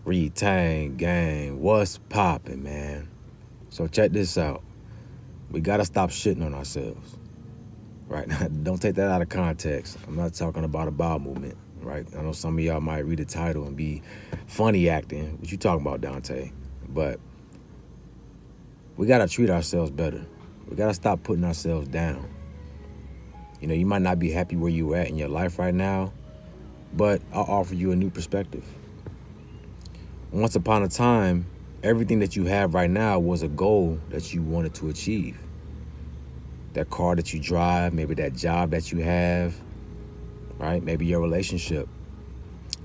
Retain gang, what's poppin', man? So check this out. We gotta stop shitting on ourselves, right? Don't take that out of context. I'm not talking about a bowel movement, right? I know some of y'all might read the title and be funny acting. What you talking about, Donta? But we gotta treat ourselves better. We gotta stop putting ourselves down. You know, you might not be happy where you at in your life right now, but I'll offer you a new perspective. Once upon a time, everything that you have right now was a goal that you wanted to achieve. That car that you drive, maybe that job that you have, right? Maybe your relationship.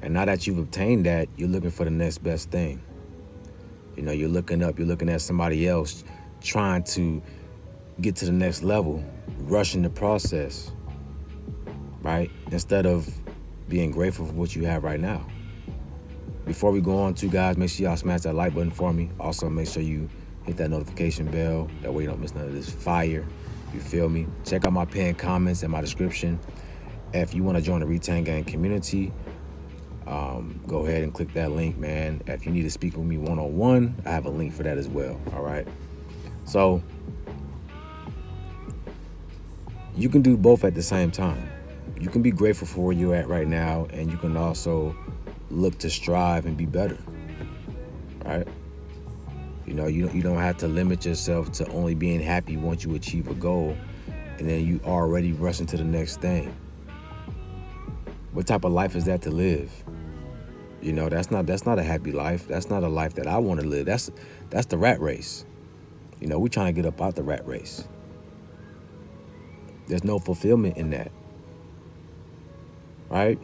And now that you've obtained that, you're looking for the next best thing. You know, you're looking up, you're looking at somebody else trying to get to the next level, rushing the process, right? Instead of being grateful for what you have right now. Before we go on to, guys, make sure y'all smash that like button for me. Also, make sure you hit that notification bell. That way you don't miss none of this fire. You feel me? Check out my pinned comments in my description. If you want to join the Retain Gang community, go ahead and click that link, man. If you need to speak with me one-on-one, I have a link for that as well, all right? So, you can do both at the same time. You can be grateful for where you're at right now, and you can also look to strive and be better, right? You know, you don't have to limit yourself to only being happy once you achieve a goal, and then you already rushing to the next thing. What type of life is that to live? You know, that's not a happy life. That's not a life that I want to live. That's the rat race. You know, we're trying to get up out the rat race. There's no fulfillment in that, right?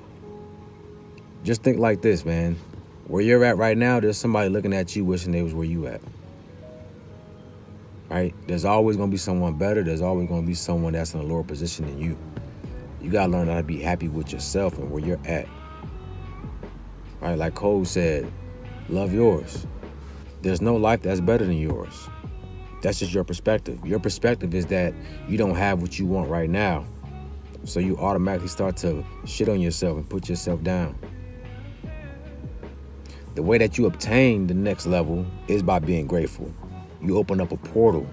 Just think like this, man. Where you're at right now, there's somebody looking at you wishing they was where you at. Right? There's always going to be someone better. There's always going to be someone that's in a lower position than you. You got to learn how to be happy with yourself and where you're at. Right? Like Cole said, love yours. There's no life that's better than yours. That's just your perspective. Your perspective is that you don't have what you want right now. So you automatically start to shit on yourself and put yourself down. The way that you obtain the next level is by being grateful. You open up a portal.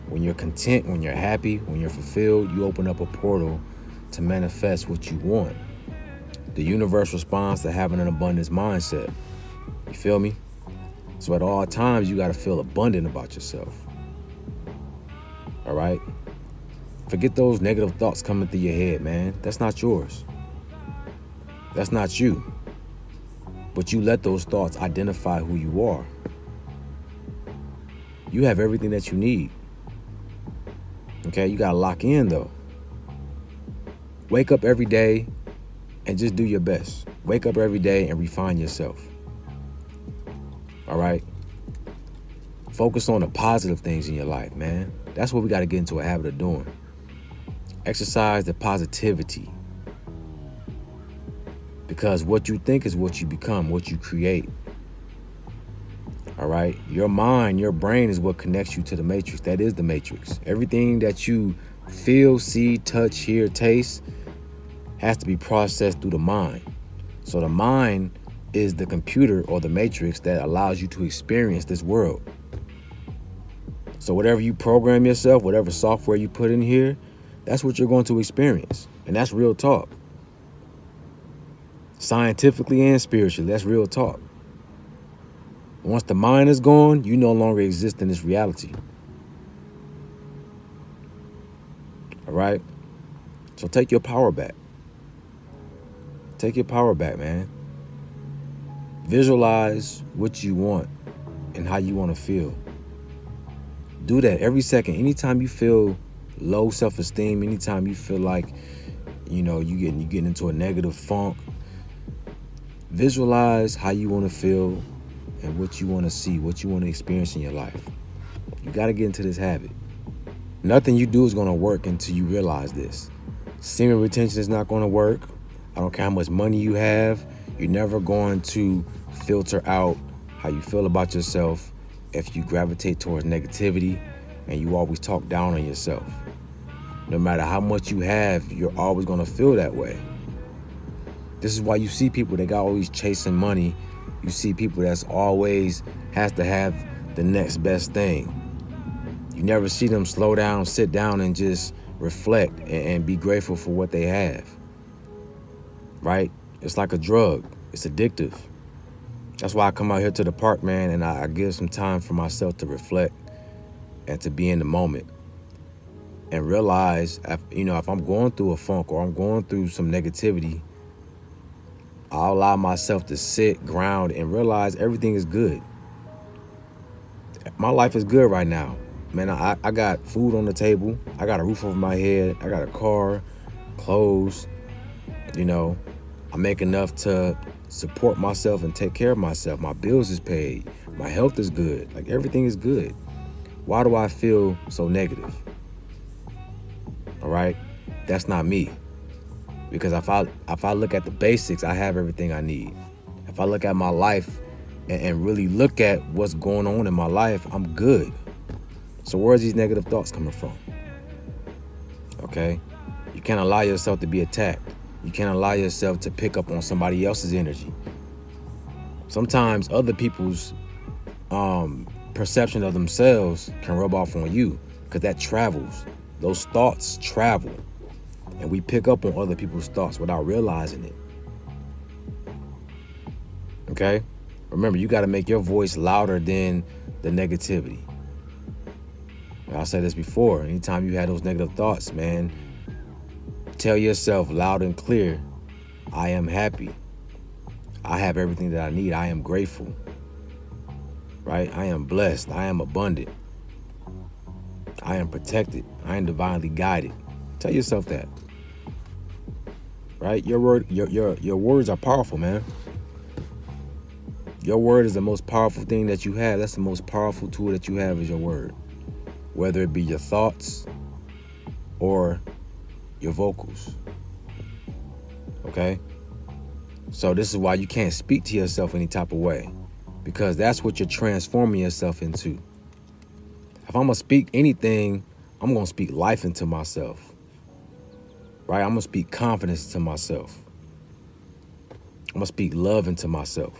When you're content, when you're happy, when you're fulfilled, you open up a portal to manifest what you want. The universe responds to having an abundance mindset. You feel me? So at all times, you got to feel abundant about yourself. All right? Forget those negative thoughts coming through your head, man. That's not yours. That's not you. But you let those thoughts identify who you are. You have everything that you need. Okay, you gotta lock in though. Wake up every day and just do your best. Wake up every day and refine yourself. All right? Focus on the positive things in your life, man. That's what we gotta get into a habit of doing. Exercise the positivity. Because what you think is what you become, what you create. All right? Your mind, your brain is what connects you to the matrix. That is the matrix. Everything that you feel, see, touch, hear, taste has to be processed through the mind. So the mind is the computer or the matrix that allows you to experience this world. So whatever you program yourself, whatever software you put in here, that's what you're going to experience. And that's real talk. Scientifically and spiritually, that's real talk. Once the mind is gone, you no longer exist in this reality. All right? So take your power back. Take your power back, man. Visualize what you want and how you want to feel. Do that every second. Anytime you feel low self-esteem, anytime you feel like, you know, you getting into a negative funk, visualize how you want to feel and what you want to see, what you want to experience in your life. You got to get into this habit. Nothing you do is going to work until you realize this. Semen retention is not going to work. I don't care how much money you have. You're never going to filter out how you feel about yourself if you gravitate towards negativity and you always talk down on yourself. No matter how much you have, you're always going to feel that way. This is why you see people that got always chasing money You see people that's always has to have the next best thing. You never see them slow down, sit down, and just reflect and be grateful for what they have, right? It's like a drug. It's addictive. That's why I come out here to the park, man, and I give some time for myself to reflect and to be in the moment and realize, if I'm going through a funk or I'm going through some negativity, I'll allow myself to sit, ground, and realize everything is good. My life is good right now. Man, I got food on the table. I got a roof over my head. I got a car, clothes. I make enough to support myself and take care of myself. My bills is paid. My health is good. Like, everything is good. Why do I feel so negative? All right? That's not me. Because if I look at the basics, I have everything I need. If I look at my life and really look at what's going on in my life, I'm good. So where's these negative thoughts coming from? Okay? You can't allow yourself to be attacked. You can't allow yourself to pick up on somebody else's energy. Sometimes other people's perception of themselves can rub off on you, because that travels. Those thoughts travel. And we pick up on other people's thoughts without realizing it. Okay? Remember, you got to make your voice louder than the negativity. I said this before. Anytime you had those negative thoughts, man, tell yourself loud and clear, I am happy. I have everything that I need. I am grateful. Right? I am blessed. I am abundant. I am protected. I am divinely guided. Tell yourself that. Right? Your words are powerful, man. Your word is the most powerful thing that you have. That's the most powerful tool that you have, is your word. Whether it be your thoughts or your vocals. Okay? So this is why you can't speak to yourself any type of way, because that's what you're transforming yourself into. If I'm going to speak anything, I'm going to speak life into myself. Right? I'm going to speak confidence to myself. I'm going to speak love into myself.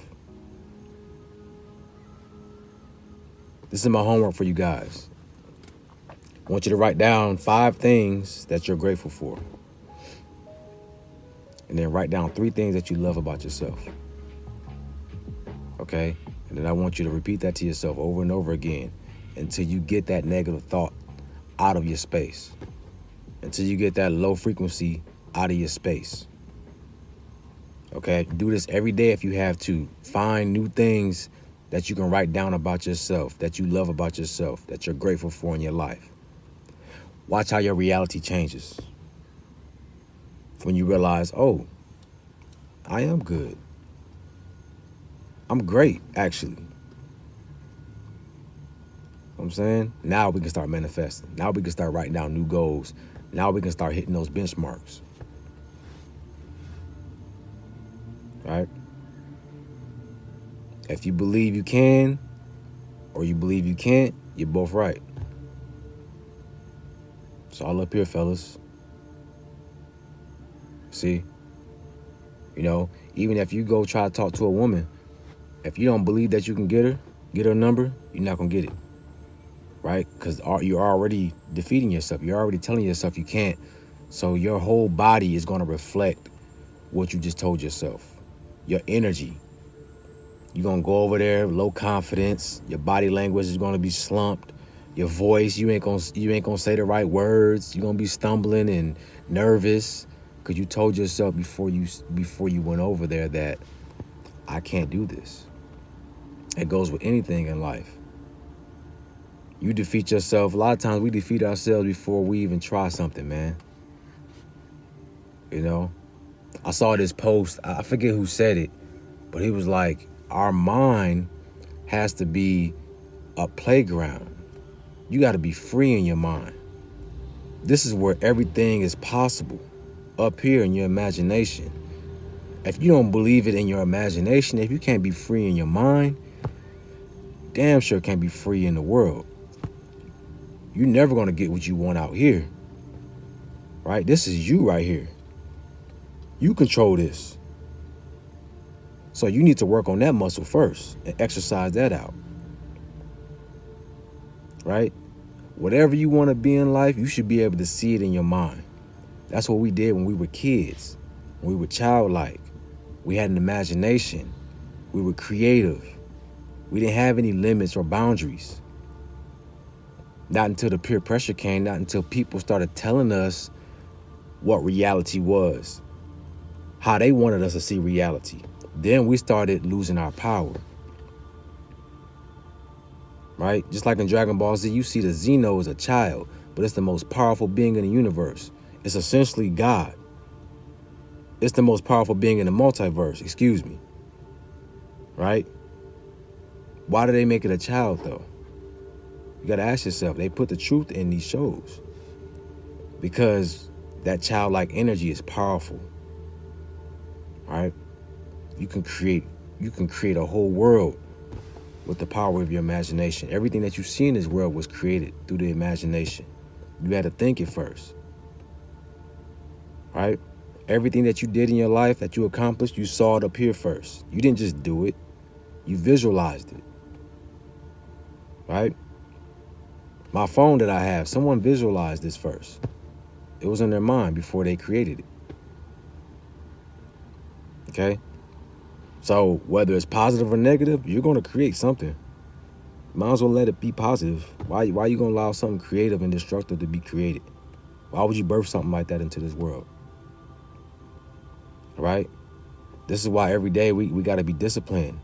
This is my homework for you guys. I want you to write down 5 things that you're grateful for. And then write down 3 things that you love about yourself. Okay? And then I want you to repeat that to yourself over and over again until you get that negative thought out of your space. Until you get that low frequency out of your space. Okay? Do this every day if you have to. Find new things that you can write down about yourself, that you love about yourself, that you're grateful for in your life. Watch how your reality changes. When you realize, oh, I am good. I'm great, actually. You know what I'm saying? Now we can start manifesting. Now we can start writing down new goals. Now we can start hitting those benchmarks. Right? If you believe you can or you believe you can't, you're both right. It's all up here, fellas. See? Even if you go try to talk to a woman, if you don't believe that you can get her number, you're not going to get it. Right? Because you're already defeating yourself. You're already telling yourself you can't. So your whole body is going to reflect what you just told yourself. Your energy. You're going to go over there, low confidence. Your body language is going to be slumped. Your voice, you ain't gonna say the right words. You're going to be stumbling and nervous because you told yourself before you went over there that I can't do this. It goes with anything in life. You defeat yourself. A lot of times we defeat ourselves before we even try something, man. I saw this post. I forget who said it, but he was like, our mind has to be a playground. You got to be free in your mind. This is where everything is possible, up here in your imagination. If you don't believe it in your imagination, if you can't be free in your mind, damn sure can't be free in the world. You're never going to get what you want out here. Right? This is you right here. You control this. So you need to work on that muscle first and exercise that out, right? Whatever you want to be in life, you should be able to see it in your mind. That's what we did when we were kids, when we were childlike. We had an imagination. We were creative. We didn't have any limits or boundaries. Not until the peer pressure came, not until people started telling us what reality was, how they wanted us to see reality. Then we started losing our power. Right? Just like in Dragon Ball Z, you see the Xeno as a child, but it's the most powerful being in the universe. It's essentially God. It's the most powerful being in the multiverse, excuse me. Right? Why do they make it a child, though? You got to ask yourself. They put the truth in these shows because that childlike energy is powerful. Right? You can create a whole world with the power of your imagination. Everything that you see in this world was created through the imagination. You had to think it first. Right? Everything that you did in your life that you accomplished, you saw it appear first. You didn't just do it. You visualized it. Right? My phone that I have, someone visualized this first. It was in their mind before they created it. Okay? So whether it's positive or negative, you're going to create something. Might as well let it be positive. Why are you going to allow something creative and destructive to be created? Why would you birth something like that into this world? Right? This is why every day we got to be disciplined.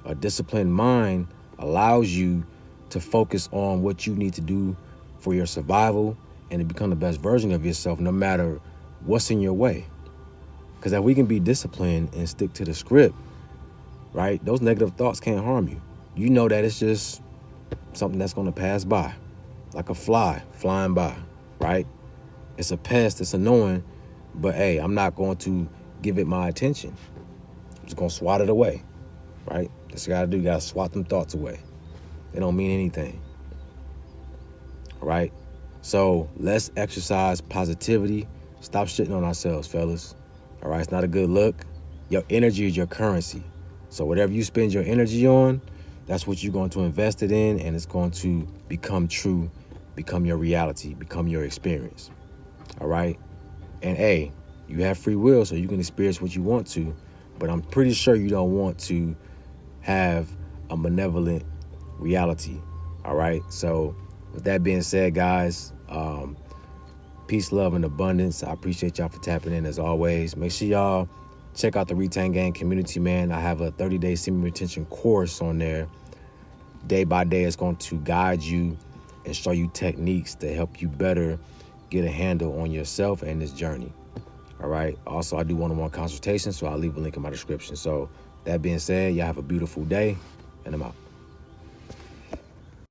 A disciplined mind allows you to focus on what you need to do for your survival and to become the best version of yourself no matter what's in your way. Because if we can be disciplined and stick to the script, right, those negative thoughts can't harm you. You know that it's just something that's going to pass by, like a fly flying by, right? It's a pest, it's annoying, but hey, I'm not going to give it my attention. I'm just going to swat it away, right? That's what you got to do. You got to swat them thoughts away. They don't mean anything, right? So let's exercise positivity. Stop shitting on ourselves, fellas. All right, it's not a good look. Your energy is your currency. So whatever you spend your energy on, that's what you're going to invest it in, and it's going to become true, become your reality, become your experience. All right? And hey, you have free will, so you can experience what you want to, but I'm pretty sure you don't want to have a malevolent reality. All right? So with that being said, guys, peace, love, and abundance. I appreciate y'all for tapping in as always. Make sure y'all check out the Retain Gang community, man. I have a 30-day semi-retention course on there. Day by day, it's going to guide you and show you techniques to help you better get a handle on yourself and this journey. All right. Also, I do one-on-one consultations, so I'll leave a link in my description. So that being said, y'all have a beautiful day, and I'm out.